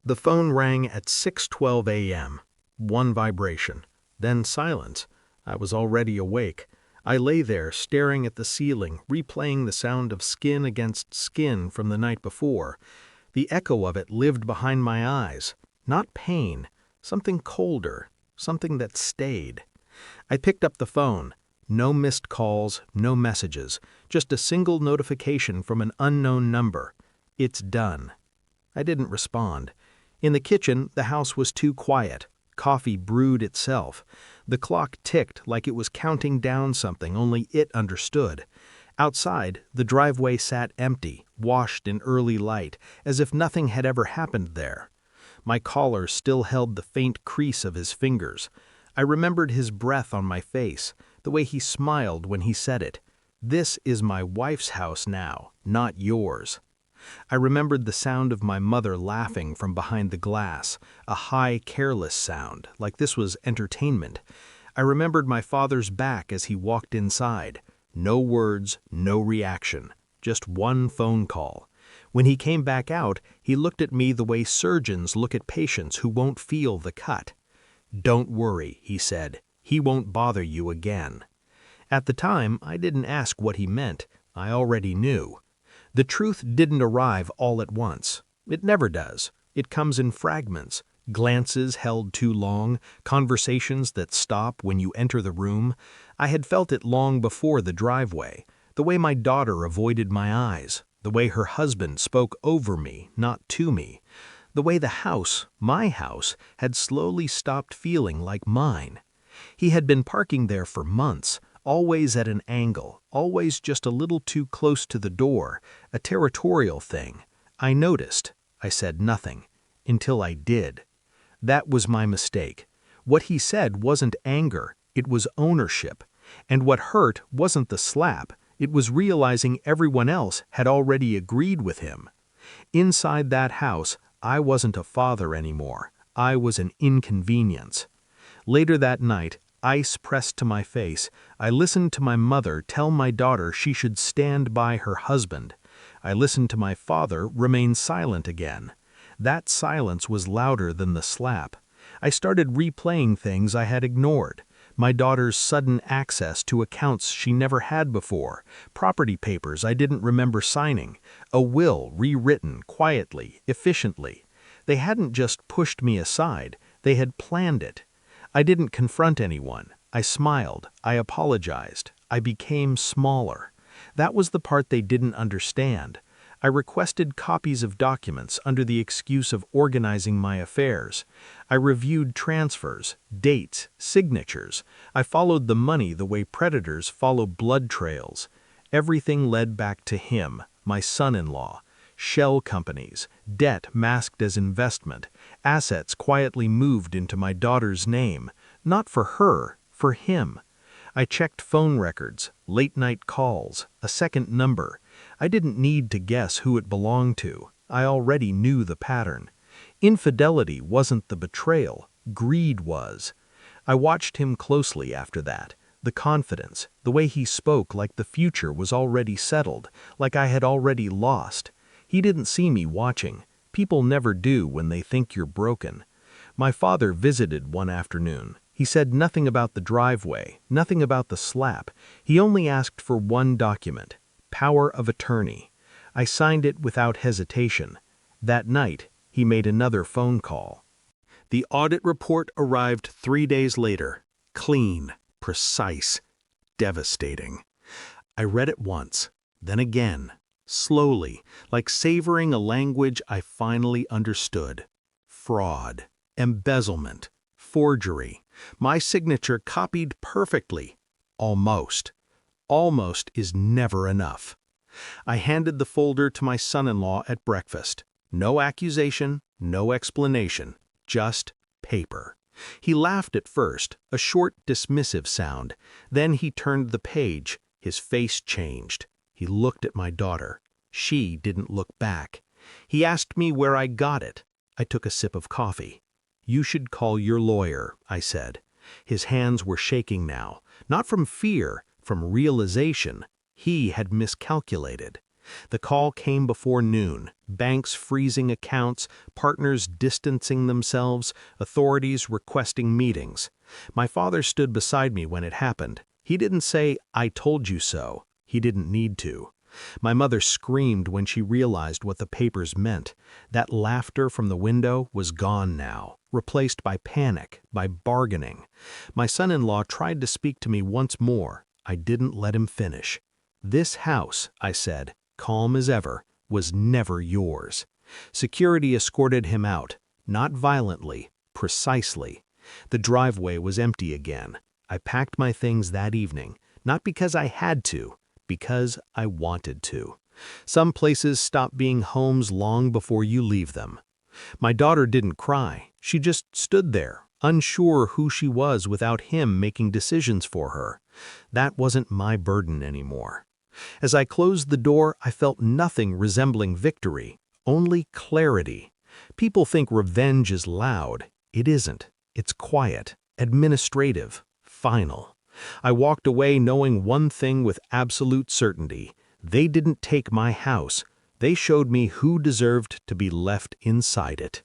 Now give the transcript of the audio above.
The phone rang at 6:12 a.m. One vibration, then silence. I was already awake. I lay there, staring at the ceiling, replaying the sound of skin against skin from the night before. The echo of it lived behind my eyes. Not pain, something colder, something that stayed. I picked up the phone. No missed calls, no messages, just a single notification from an unknown number. It's done. I didn't respond. In the kitchen, the house was too quiet. Coffee brewed itself. The clock ticked like it was counting down something only it understood. Outside, the driveway sat empty, washed in early light, as if nothing had ever happened there. My collar still held the faint crease of his fingers. I remembered his breath on my face, the way he smiled when he said it. "This is my wife's house now, not yours." I remembered the sound of my mother laughing from behind the glass, a high, careless sound, like this was entertainment. I remembered my father's back as he walked inside. No words, no reaction, just one phone call. When he came back out, he looked at me the way surgeons look at patients who won't feel the cut. "Don't worry," he said. "He won't bother you again." At the time, I didn't ask what he meant. I already knew. The truth didn't arrive all at once. It never does. It comes in fragments, glances held too long, conversations that stop when you enter the room. I had felt it long before the driveway, the way my daughter avoided my eyes, the way her husband spoke over me, not to me, the way the house, my house, had slowly stopped feeling like mine. He had been parking there for months, always at an angle, always just a little too close to the door, a territorial thing. I noticed. I said nothing. Until I did. That was my mistake. What he said wasn't anger, it was ownership. And what hurt wasn't the slap, it was realizing everyone else had already agreed with him. Inside that house, I wasn't a father anymore. I was an inconvenience. Later that night, ice pressed to my face, I listened to my mother tell my daughter she should stand by her husband. I listened to my father remain silent again. That silence was louder than the slap. I started replaying things I had ignored. My daughter's sudden access to accounts she never had before, property papers I didn't remember signing, a will rewritten quietly, efficiently. They hadn't just pushed me aside, they had planned it. I didn't confront anyone. I smiled. I apologized. I became smaller. That was the part they didn't understand. I requested copies of documents under the excuse of organizing my affairs. I reviewed transfers, dates, signatures. I followed the money the way predators follow blood trails. Everything led back to him, my son-in-law. Shell companies, debt masked as investment, assets quietly moved into my daughter's name, not for her, for him. I checked phone records, late-night calls, a second number. I didn't need to guess who it belonged to. I already knew the pattern. Infidelity wasn't the betrayal, greed was. I watched him closely after that. The confidence, the way he spoke like the future was already settled, like I had already lost. He didn't see me watching. People never do when they think you're broken. My father visited one afternoon. He said nothing about the driveway, nothing about the slap. He only asked for one document, power of attorney. I signed it without hesitation. That night, he made another phone call. The audit report arrived 3 days later. Clean, precise, devastating. I read it once, then again. Slowly, like savoring a language I finally understood. Fraud, embezzlement, forgery. My signature copied perfectly. Almost. Almost is never enough. I handed the folder to my son-in-law at breakfast. No accusation, no explanation, just paper. He laughed at first, a short, dismissive sound. Then he turned the page. His face changed. He looked at my daughter. She didn't look back. He asked me where I got it. I took a sip of coffee. "You should call your lawyer," I said. His hands were shaking now, not from fear, from realization. He had miscalculated. The call came before noon, banks freezing accounts, partners distancing themselves, authorities requesting meetings. My father stood beside me when it happened. He didn't say, "I told you so." He didn't need to. My mother screamed when she realized what the papers meant. That laughter from the window was gone now, replaced by panic, by bargaining. My son-in-law tried to speak to me once more. I didn't let him finish. "This house," I said, calm as ever, "was never yours." Security escorted him out, not violently, precisely. The driveway was empty again. I packed my things that evening, not because I had to, because I wanted to. Some places stop being homes long before you leave them. My daughter didn't cry. She just stood there, unsure who she was without him making decisions for her. That wasn't my burden anymore. As I closed the door, I felt nothing resembling victory, only clarity. People think revenge is loud. It isn't. It's quiet, administrative, final. I walked away knowing one thing with absolute certainty. They didn't take my house. They showed me who deserved to be left inside it.